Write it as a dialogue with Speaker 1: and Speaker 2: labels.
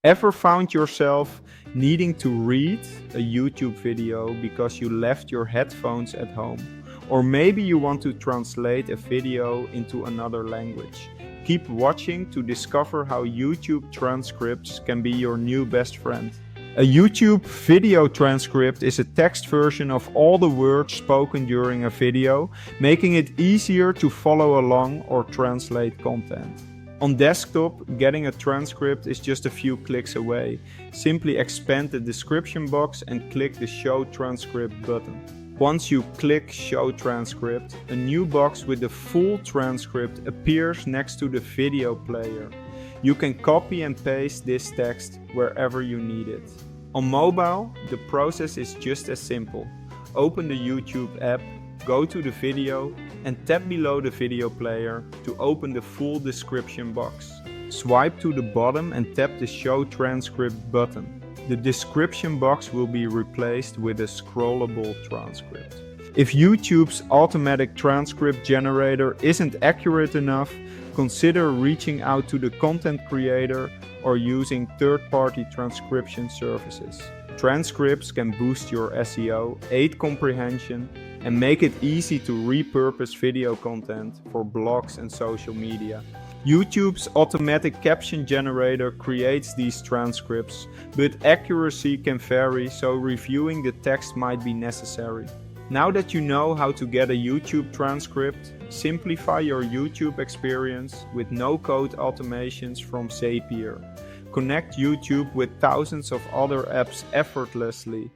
Speaker 1: Ever found yourself needing to read a YouTube video because you left your headphones at home? Or maybe you want to translate a video into another language. Keep watching to discover how YouTube transcripts can be your new best friend. A YouTube video transcript is a text version of all the words spoken during a video, making it easier to follow along or translate content. On desktop, getting a transcript is just a few clicks away. Simply expand the description box and click the Show Transcript button. Once you click Show Transcript, a new box with the full transcript appears next to the video player. You can copy and paste this text wherever you need it. On mobile, the process is just as simple. Open the YouTube app, go to the video and tap below the video player to open the full description box. Swipe to the bottom and tap the Show Transcript button. The description box will be replaced with a scrollable transcript. If YouTube's automatic transcript generator isn't accurate enough, consider reaching out to the content creator or using third-party transcription services. Transcripts can boost your SEO, aid comprehension, and make it easy to repurpose video content for blogs and social media. YouTube's automatic caption generator creates these transcripts, but accuracy can vary, so reviewing the text might be necessary. Now that you know how to get a YouTube transcript, simplify your YouTube experience with no-code automations from Zapier. Connect YouTube with thousands of other apps effortlessly.